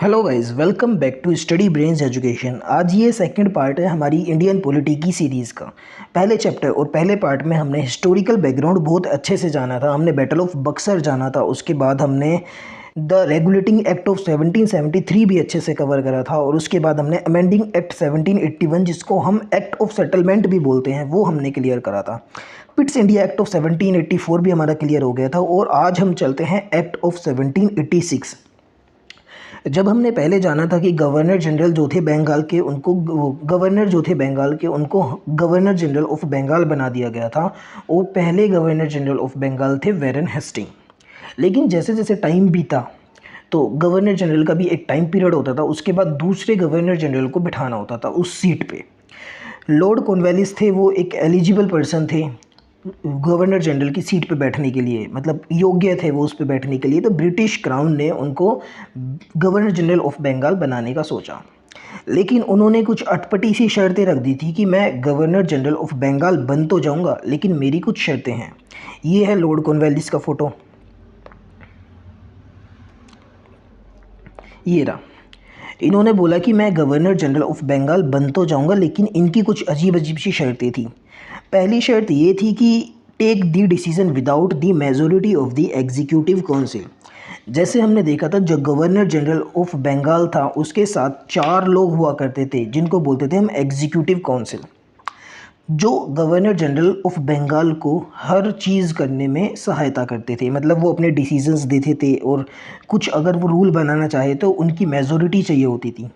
Hello guys, welcome back to study brains education. आज ये second part है हमारी इंडियन पॉलिटी की सीरीज़ का। पहले चैप्टर और पहले पार्ट में हमने हिस्टोरिकल बैकग्राउंड बहुत अच्छे से जाना था। हमने बैटल ऑफ बक्सर जाना था, उसके बाद हमने द रेगुलेटिंग एक्ट ऑफ 1773 भी अच्छे से कवर करा था, और उसके बाद हमने अमेंडिंग एक्ट 1781, जिसको हम एक्ट ऑफ सेटलमेंट भी बोलते हैं, वो हमने क्लियर करा था। पिट्स इंडिया एक्ट ऑफ 1784 भी हमारा क्लियर हो गया था। और आज हम चलते हैं एक्ट ऑफ 1786। जब हमने पहले जाना था कि गवर्नर जनरल जो थे बंगाल के, उनको गवर्नर जनरल ऑफ बंगाल बना दिया गया था, और पहले गवर्नर जनरल ऑफ बंगाल थे वैरन हेस्टिंग। लेकिन जैसे जैसे टाइम बीता तो गवर्नर जनरल का भी एक टाइम पीरियड होता था, उसके बाद दूसरे गवर्नर जनरल को बिठाना होता था उस सीट पे। लॉर्ड कॉर्नवालिस थे, वो एक एलिजिबल पर्सन थे गवर्नर जनरल की सीट पे बैठने के लिए, मतलब योग्य थे वो उस पे बैठने के लिए। तो ब्रिटिश क्राउन ने उनको गवर्नर जनरल ऑफ बंगाल बनाने का सोचा, लेकिन उन्होंने कुछ अटपटी सी शर्तें रख दी थी कि मैं गवर्नर जनरल ऑफ बंगाल बन तो जाऊंगा, लेकिन मेरी कुछ शर्तें हैं। ये है लॉर्ड कॉर्नवालिस का फ़ोटो, ये रहा। इन्होंने बोला कि मैं गवर्नर जनरल ऑफ बंगाल बन तो जाऊंगा, लेकिन इनकी कुछ अजीब अजीब सी शर्तें थी। पहली शर्त ये थी कि take the decision without the majority of the executive council. जैसे हमने देखा था, जो गवर्नर जनरल ऑफ बंगाल था उसके साथ 4 लोग हुआ करते थे, जिनको बोलते थे हम एग्जीक्यूटिव काउंसिल, जो गवर्नर जनरल ऑफ बंगाल को हर चीज़ करने में सहायता करते थे। मतलब वो अपने डिसीजंस देते थे, और कुछ अगर वो रूल बनाना चाहे तो उनकी मेजोरिटी चाहिए होती थी।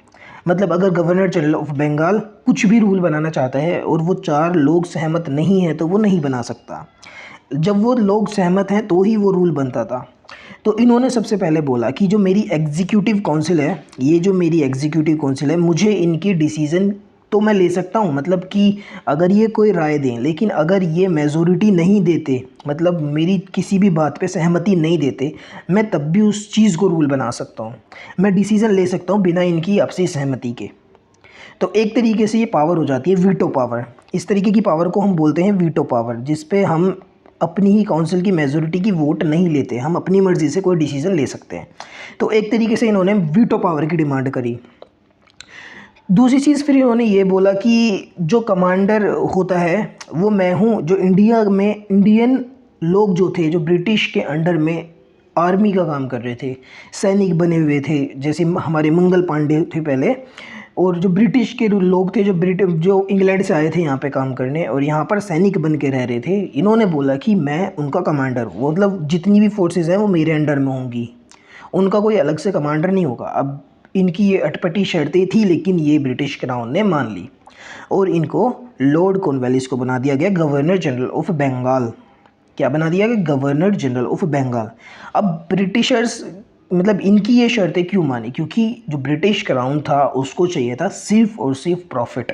मतलब अगर गवर्नर जनरल ऑफ बंगाल कुछ भी रूल बनाना चाहता है और वो 4 लोग सहमत नहीं हैं तो वो नहीं बना सकता। जब वो लोग सहमत हैं तो ही वो रूल बनता था। तो इन्होंने सबसे पहले बोला कि जो मेरी एग्जीक्यूटिव काउंसिल है, ये जो मेरी एग्जीक्यूटिव काउंसिल है, मुझे इनकी डिसीज़न तो मैं ले सकता हूँ, मतलब कि अगर ये कोई राय दें, लेकिन अगर ये मेजोरिटी नहीं देते, मतलब मेरी किसी भी बात पे सहमति नहीं देते, मैं तब भी उस चीज़ को रूल बना सकता हूँ, मैं डिसीज़न ले सकता हूँ बिना इनकी आपसी सहमति के। तो एक तरीके से ये पावर हो जाती है वीटो पावर। इस तरीके की पावर को हम बोलते हैं वीटो पावर, जिस पे हम अपनी ही काउंसिल की मेजोरिटी की वोट नहीं लेते, हम अपनी मर्ज़ी से कोई डिसीज़न ले सकते हैं। तो एक तरीके से इन्होंने वीटो पावर की डिमांड करी। दूसरी चीज़ फिर इन्होंने ये बोला कि जो कमांडर होता है वो मैं हूँ। जो इंडिया में इंडियन लोग जो थे, जो ब्रिटिश के अंडर में आर्मी का काम कर रहे थे, सैनिक बने हुए थे, जैसे हमारे मंगल पांडे थे पहले, और जो ब्रिटिश के लोग थे, जो इंग्लैंड से आए थे यहाँ पे काम करने और यहाँ पर सैनिक बन के रह रहे थे, इन्होंने बोला कि मैं उनका कमांडर हूँ, मतलब जितनी भी फोर्सेस हैं वो मेरे अंडर में होंगी, उनका कोई अलग से कमांडर नहीं होगा। अब इनकी ये अटपटी शर्तें थी, लेकिन ये ब्रिटिश क्राउन ने मान ली, और इनको लॉर्ड कॉर्नवालिस को बना दिया गया गवर्नर जनरल ऑफ बंगाल। क्या बना दिया गया? Governor general of Bengal. अब ब्रिटिशर्स, मतलब इनकी ये शर्तें क्यों मानी? क्योंकि जो ब्रिटिश क्राउन था उसको चाहिए था सिर्फ और सिर्फ प्रॉफिट।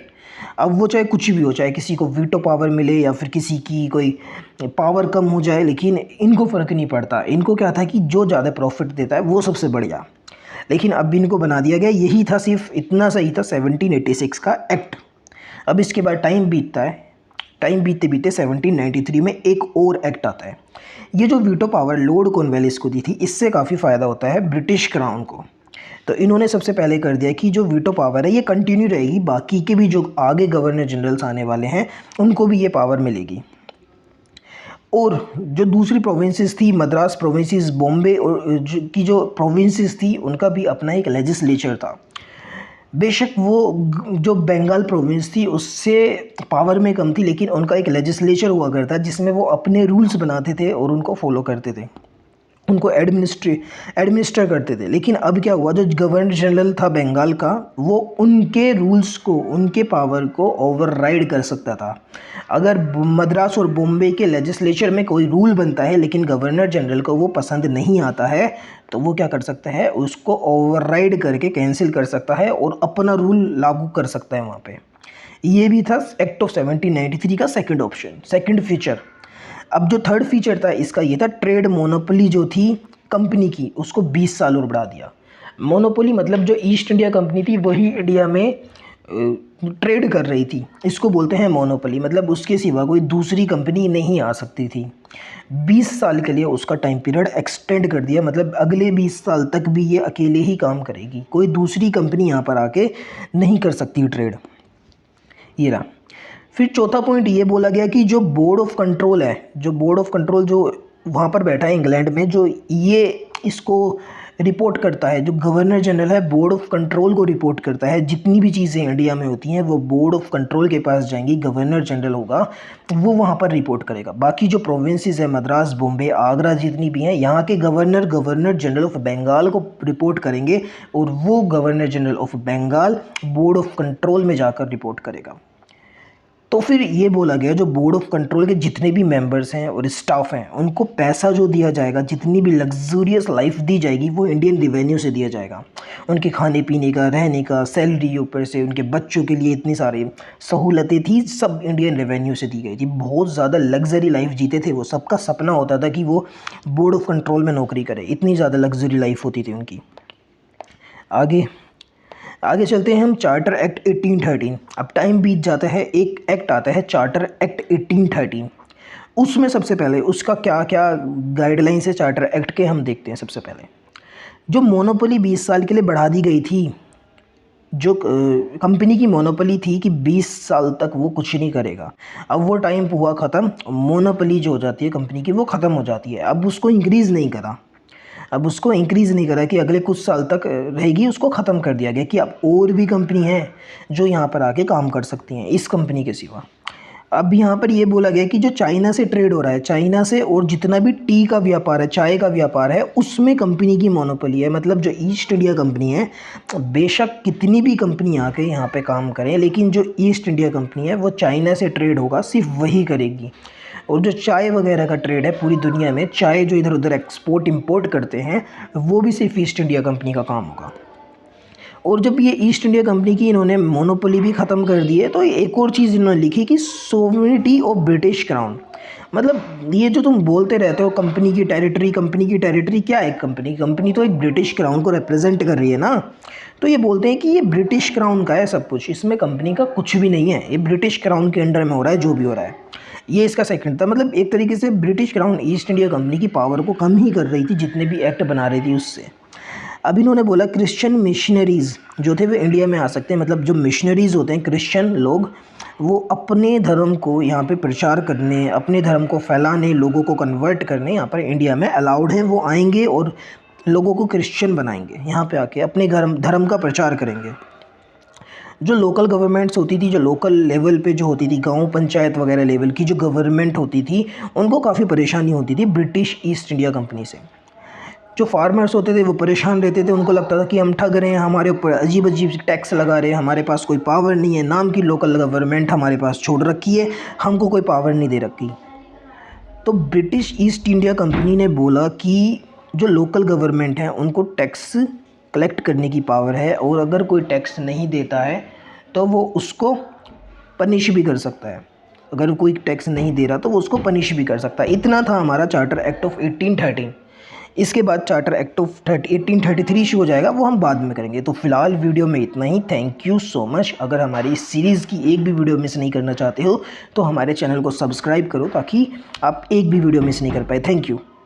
अब वो चाहे कुछ भी हो, चाहे किसी को वीटो पावर मिले या फिर किसी की कोई पावर कम हो जाए, लेकिन इनको फ़र्क नहीं पड़ता। इनको क्या था कि जो ज़्यादा प्रॉफिट देता है वो सबसे बढ़िया। लेकिन अब इनको बना दिया गया, यही था, सिर्फ इतना सही था 1786 का एक्ट। अब इसके बाद टाइम बीतता है, टाइम बीतते बीतते 1793 में एक और एक्ट आता है। ये जो वीटो पावर लॉर्ड कॉर्नवालिस को दी थी, इससे काफ़ी फ़ायदा होता है ब्रिटिश क्राउन को। तो इन्होंने सबसे पहले कर दिया कि जो वीटो पावर है ये कंटिन्यू रहेगी, बाकी के भी जो आगे गवर्नर जनरल्स आने वाले हैं उनको भी ये पावर मिलेगी। और जो दूसरी प्रोविंसेस थी, मद्रास प्रोविंसेस, बॉम्बे और की जो प्रोविंसेस थी, उनका भी अपना एक लेजिस्लेचर था। बेशक वो जो बंगाल प्रोविंस थी उससे पावर में कम थी, लेकिन उनका एक लेजिस्लेचर हुआ करता जिसमें वो अपने रूल्स बनाते थे और उनको फॉलो करते थे, उनको एडमिनिस्टर करते थे। लेकिन अब क्या हुआ, जो गवर्नर जनरल था बंगाल का, वो उनके रूल्स को, उनके पावर को ओवरराइड कर सकता था। अगर मद्रास और बॉम्बे के लेजिस्लेचर में कोई रूल बनता है लेकिन गवर्नर जनरल को वो पसंद नहीं आता है, तो वो क्या कर सकता है, उसको ओवरराइड करके कैंसिल कर सकता है और अपना रूल लागू कर सकता है वहाँ पे। ये भी था एक्ट ऑफ 1793 का सेकंड ऑप्शन, सेकंड फीचर। अब जो थर्ड फीचर था इसका, ये था ट्रेड मोनोपोली जो थी कंपनी की, उसको 20 साल और बढ़ा दिया। मोनोपोली मतलब जो ईस्ट इंडिया कंपनी थी वही इंडिया में ट्रेड कर रही थी। इसको बोलते हैं मोनोपोली, मतलब उसके सिवा कोई दूसरी कंपनी नहीं आ सकती थी। 20 साल के लिए उसका टाइम पीरियड एक्सटेंड कर दिया, मतलब अगले 20 साल तक भी ये अकेले ही काम करेगी, कोई दूसरी कंपनी यहाँ पर आके नहीं कर सकती ट्रेड। ये रहा। फिर चौथा पॉइंट ये बोला गया कि जो बोर्ड ऑफ कंट्रोल है, जो बोर्ड ऑफ कंट्रोल जो वहाँ पर बैठा है इंग्लैंड में, जो ये इसको रिपोर्ट करता है, जो गवर्नर जनरल है बोर्ड ऑफ कंट्रोल को रिपोर्ट करता है। जितनी भी चीज़ें इंडिया में होती हैं वो बोर्ड ऑफ कंट्रोल के पास जाएंगी, गवर्नर जनरल होगा वो वहाँ पर रिपोर्ट करेगा। बाकी जो प्रोविंसेस है, मद्रास, बॉम्बे, आगरा, जितनी भी हैं, यहाँ के गवर्नर जनरल ऑफ बंगाल को रिपोर्ट करेंगे और वो governor general of Bengal board of control में जाकर रिपोर्ट करेगा। तो फिर ये बोला गया जो बोर्ड ऑफ कंट्रोल के जितने भी मेंबर्स हैं और स्टाफ हैं उनको पैसा जो दिया जाएगा, जितनी भी लग्जूरियस लाइफ दी जाएगी वो इंडियन रेवेन्यू से दिया जाएगा। उनके खाने पीने का, रहने का, सैलरी, ऊपर से उनके बच्चों के लिए इतनी सारी सहूलतें थी, सब इंडियन रेवेन्यू से दी गई थी। बहुत ज़्यादा लग्जरी लाइफ जीते थे वो, सबका सपना होता था कि वो बोर्ड ऑफ कंट्रोल में नौकरी करे, इतनी ज़्यादा लग्जरी लाइफ होती थी उनकी। आगे चलते हैं हम चार्टर एक्ट 1813। अब टाइम बीत जाता है, एक एक्ट आता है चार्टर एक्ट 1813। उसमें सबसे पहले उसका क्या क्या गाइडलाइंस है चार्टर एक्ट के, हम देखते हैं। सबसे पहले जो मोनोपोली 20 साल के लिए बढ़ा दी गई थी, जो कंपनी की मोनोपोली थी कि 20 साल तक वो कुछ नहीं करेगा, अब वो टाइम हुआ ख़त्म। मोनोपोली जो हो जाती है कंपनी की वो ख़त्म हो जाती है। अब उसको इंक्रीज़ नहीं करा, अब उसको इंक्रीज़ नहीं करा कि अगले कुछ साल तक रहेगी, उसको ख़त्म कर दिया गया कि अब और भी कंपनी हैं जो यहाँ पर आके काम कर सकती हैं इस कंपनी के सिवा। अब यहाँ पर ये बोला गया कि जो चाइना से ट्रेड हो रहा है, चाइना से, और जितना भी टी का व्यापार है, चाय का व्यापार है, उसमें कंपनी की मोनोपोली है। मतलब जो ईस्ट इंडिया कंपनी है, बेशक कितनी भी कंपनी आके यहाँ पे काम करें, लेकिन जो ईस्ट इंडिया कंपनी है वो चाइना से ट्रेड होगा, सिर्फ वही करेगी। और जो चाय वगैरह का ट्रेड है पूरी दुनिया में, चाय जो इधर उधर एक्सपोर्ट इंपोर्ट करते हैं, वो भी सिर्फ ईस्ट इंडिया कंपनी का काम होगा। और जब ये ईस्ट इंडिया कंपनी की इन्होंने मोनोपोली भी ख़त्म कर दी है, तो एक और चीज़ इन्होंने लिखी कि सोवरेनिटी ऑफ ब्रिटिश क्राउन। मतलब ये जो तुम बोलते रहते हो कंपनी की टेरिटरी, कंपनी की टेरिटरी, क्या है कंपनी तो एक ब्रिटिश क्राउन को रिप्रेजेंट कर रही है ना। तो ये बोलते हैं कि ये ब्रिटिश क्राउन का है सब कुछ, इसमें कंपनी का कुछ भी नहीं है, ये ब्रिटिश क्राउन के अंडर में हो रहा है जो भी हो रहा है। ये इसका सेकंड था। मतलब एक तरीके से British crown east India company की पावर को कम ही कर रही थी, जितने भी एक्ट बना रही थी उससे। अब इन्होंने बोला क्रिश्चियन मिशनरीज़ जो थे वो इंडिया में आ सकते हैं। मतलब जो मिशनरीज़ होते हैं, क्रिश्चियन लोग, वो अपने धर्म को यहाँ पे प्रचार करने, अपने धर्म को फैलाने, लोगों को कन्वर्ट करने यहाँ पर इंडिया में अलाउड हैं। वो आएंगे और लोगों को क्रिश्चियन बनाएंगे, यहाँ पे आके अपने धर्म का प्रचार करेंगे। जो लोकल गवर्नमेंट्स होती थी, जो लोकल लेवल पे जो होती थी, गांव पंचायत वगैरह लेवल की जो गवर्नमेंट होती थी, उनको काफ़ी परेशानी होती थी ब्रिटिश ईस्ट इंडिया कंपनी से। जो फार्मर्स होते थे वो परेशान रहते थे, उनको लगता था कि हम ठग रहे हैं, हमारे ऊपर अजीब अजीब टैक्स लगा रहे हैं, हमारे पास कोई पावर नहीं है, नाम की लोकल गवर्नमेंट हमारे पास छोड़ रखी है, हमको कोई पावर नहीं दे रखी। तो ब्रिटिश ईस्ट इंडिया कंपनी ने बोला कि जो लोकल गवर्नमेंट है उनको टैक्स कलेक्ट करने की पावर है, और अगर कोई टैक्स नहीं देता है तो वो उसको पनिश भी कर सकता है। अगर कोई टैक्स नहीं दे रहा तो वो उसको पनिश भी कर सकता है। इतना था हमारा चार्टर एक्ट ऑफ 1813। इसके बाद चार्टर एक्ट ऑफ 1833 शुरू हो जाएगा, वो हम बाद में करेंगे। तो फिलहाल वीडियो में इतना ही। Thank you so much. अगर हमारी इस सीरीज़ की एक भी वीडियो मिस नहीं करना चाहते हो तो हमारे चैनल को सब्सक्राइब करो ताकि आप एक भी वीडियो मिस नहीं कर पाए। Thank you.